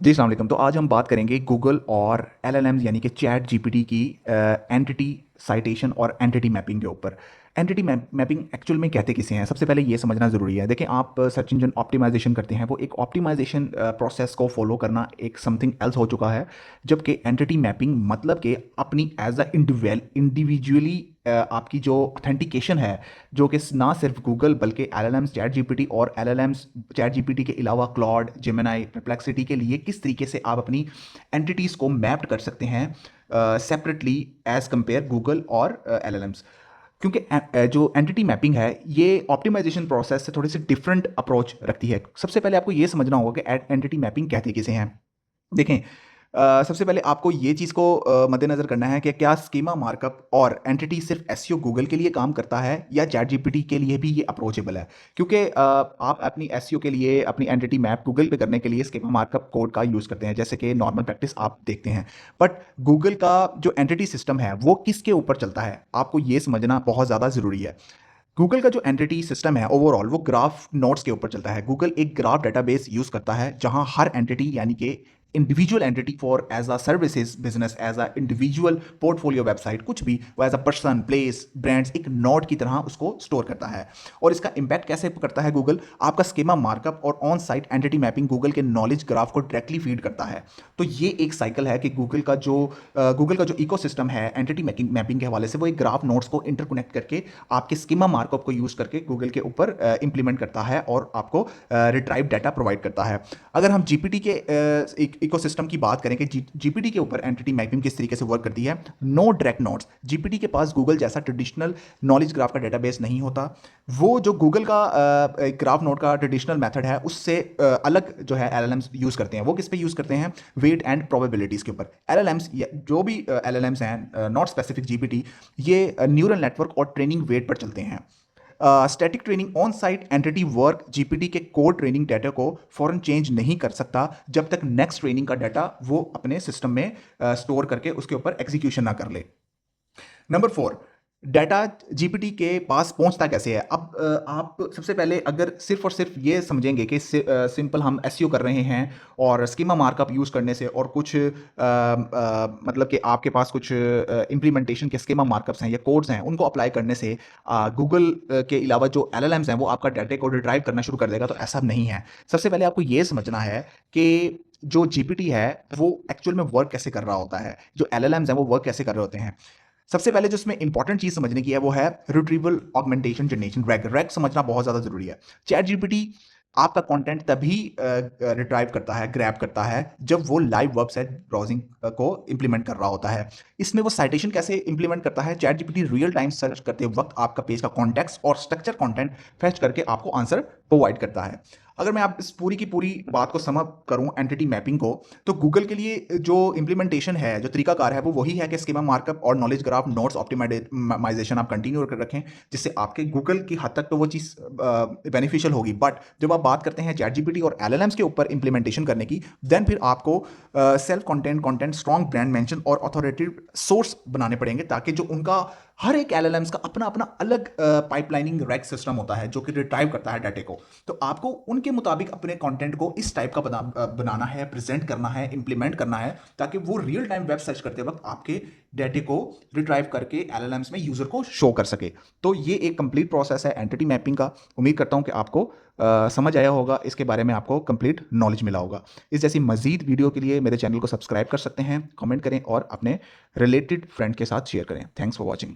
जी, अस्सलाम वालेकुम। तो आज हम बात करेंगे गूगल और एलएलएम्स यानी कि चैट जीपीटी की एंटिटी साइटेशन और एंटिटी मैपिंग के ऊपर। एंटिटी मैपिंग एक्चुअल में कहते किसे हैं? सबसे पहले ये समझना ज़रूरी है। देखें, आप सर्च इंजन ऑप्टिमाइजेशन करते हैं, वो एक ऑप्टिमाइजेशन प्रोसेस को फॉलो करना एक समथिंग एल्स हो चुका है। जबकि एंटिटी मैपिंग मतलब कि अपनी एज अ इंडिविजुअली आपकी जो ऑथेंटिकेशन है, जो कि ना सिर्फ गूगल बल्कि एलएलएम्स, चैट जीपीटी और एलएलएम्स चैट जीपीटी के अलावा क्लॉड, जेमिनी, परप्लेक्सिटी के लिए किस तरीके से आप अपनी एंटिटीज़ को मैप्ड कर सकते हैं सेपरेटली एज कंपेयर गूगल और एलएलएम्स। क्योंकि जो एंटिटी मैपिंग है ये ऑप्टिमाइजेशन प्रोसेस से थोड़ी सी डिफरेंट अप्रोच रखती है। सबसे पहले आपको ये समझना होगा कि एंटिटी मैपिंग कहते किसे हैं। देखें, सबसे पहले आपको ये चीज़ को मद्देनज़र करना है कि क्या स्कीमा मार्कअप और एंटिटी सिर्फ एसईओ गूगल के लिए काम करता है या चैट जीपीटी के लिए भी ये अप्रोचेबल है। क्योंकि आप अपनी एसईओ के लिए अपनी एंटिटी मैप गूगल पे करने के लिए स्कीमा मार्कअप कोड का यूज़ करते हैं, जैसे कि नॉर्मल प्रैक्टिस आप देखते हैं। बट गूगल का जो एंटिटी सिस्टम है वो किसके ऊपर चलता है, आपको ये समझना बहुत ज़्यादा ज़रूरी है। गूगल का जो एंटिटी सिस्टम है ओवरऑल वो ग्राफ नोड्स के ऊपर चलता है। गूगल एक ग्राफ डेटाबेस यूज करता है जहां हर एंटिटी यानी कि individual entity for as a services business, as a individual portfolio website, कुछ भी वो as a person, place, brands एक नोड की तरह उसको स्टोर करता है। और इसका इंपैक्ट कैसे करता है गूगल? आपका स्कीमा मार्कअप और on site entity mapping Google के नॉलेज ग्राफ को डायरेक्टली फीड करता है। तो ये एक साइकिल है कि गूगल का जो इकोसिस्टम है एंटिटी मैपिंग के हवाले से, वो एक ग्राफ नोड्स को इंटरकनेक्ट करके आपके स्कीमा मार्कअप को यूज करके गूगल के ऊपर इंप्लीमेंट करता है और आपको रिट्राइव डाटा प्रोवाइड करता है। अगर हम जीपीटी के इकोसिस्टम की बात करें कि जीपीटी के ऊपर एंटिटी मैपिंग किस तरीके से वर्क करती है, नो डायरेक्ट नोड्स। जीपीटी के पास गूगल जैसा ट्रेडिशनल नॉलेज ग्राफ का डेटाबेस नहीं होता। वो जो गूगल का ग्राफ नोड का ट्रेडिशनल मेथड है उससे अलग जो है एलएलएम्स यूज करते हैं। वो किस पे यूज करते हैं? वेट एंड प्रोबेबिलिटीज के ऊपर। एलएलएम्स जो भी एलएलएम्स हैं, नॉट स्पेसिफिक जीपीटी, ये न्यूरल नेटवर्क और ट्रेनिंग वेट पर चलते हैं। Static training on site entity work GPT के कोर ट्रेनिंग डाटा को फॉरन चेंज नहीं कर सकता जब तक नेक्स्ट ट्रेनिंग का डाटा वो अपने सिस्टम में स्टोर करके उसके ऊपर एग्जीक्यूशन ना कर ले। नंबर 4, डाटा जीपीटी के पास पहुंचता कैसे है? अब आप सबसे पहले अगर सिर्फ और सिर्फ ये समझेंगे कि सिंपल हम एसईओ कर रहे हैं और स्कीमा मार्कअप यूज़ करने से और कुछ मतलब कि आपके पास कुछ इम्प्लीमेंटेशन के स्कीमा मार्कअप्स हैं या कोड्स हैं, उनको अप्लाई करने से गूगल के अलावा जो एलएलएम्स हैं वो आपका डाटा को रिट्राइव करना शुरू कर देगा, तो ऐसा नहीं है। सबसे पहले आपको ये समझना है कि जो जीपीटी है वो एक्चुअल में वर्क कैसे कर रहा होता है, जो एलएलएम्स हैं वो वर्क कैसे कर रहे होते हैं। सबसे पहले जो इसमें इंपॉर्टेंट चीज समझने की है वो है retrieval augmentation generation, rag. Rag समझना बहुत ज्यादा जरूरी है। चैट जीपीटी आपका कंटेंट तभी रिट्राइव करता है, ग्रैब करता है, जब वो लाइव वेबसाइट ब्राउजिंग को इंप्लीमेंट कर रहा होता है। इसमें वो साइटेशन कैसे इंप्लीमेंट करता है? Chat GPT real time search करते वक्त आपका पेज का कॉन्टेक्स्ट और स्ट्रक्चर कंटेंट फेच करके आपको आंसर प्रोवाइड करता है। अगर मैं आप इस पूरी की पूरी बात को सम अप करूं एंटिटी मैपिंग को, तो गूगल के लिए जो इंप्लीमेंटेशन है, जो तरीकाकार है, वो वही है कि स्कीमा मार्कअप और नॉलेज ग्राफ नोट्स ऑप्टिमाइजेशन आप कंटिन्यू कर रखें, जिससे आपके गूगल की हद तक तो वो चीज़ बेनिफिशियल होगी। बट जब आप बात करते हैं चैट जीपीटी और एलएलएम्स के ऊपर इंप्लीमेंटेशन करने की, देन फिर आपको self content strong brand mention और अथॉरिटेटिव सोर्स बनाने पड़ेंगे, ताकि जो उनका हर एक एलएलएम्स का अपना अपना अलग पाइपलाइनिंग रैक सिस्टम होता है जो कि रिट्राइव करता है डाटे को। तो आपको उनके मुताबिक अपने कंटेंट को इस टाइप का बनाना है, प्रेजेंट करना है, इंप्लीमेंट करना है, ताकि वो रियल टाइम वेब सर्च करते वक्त आपके डाटे को रिट्राइव करके एलएलएम्स में यूजर को शो कर सके। तो ये एक कंप्लीट प्रोसेस है एंटिटी मैपिंग का। उम्मीद करता हूँ कि आपको समझ आया होगा, इसके बारे में आपको कंप्लीट नॉलेज मिला होगा। इस जैसी मजीद वीडियो के लिए मेरे चैनल को सब्सक्राइब कर सकते हैं, कमेंट करें और अपने रिलेटेड फ्रेंड के साथ शेयर करें। Thanks for watching.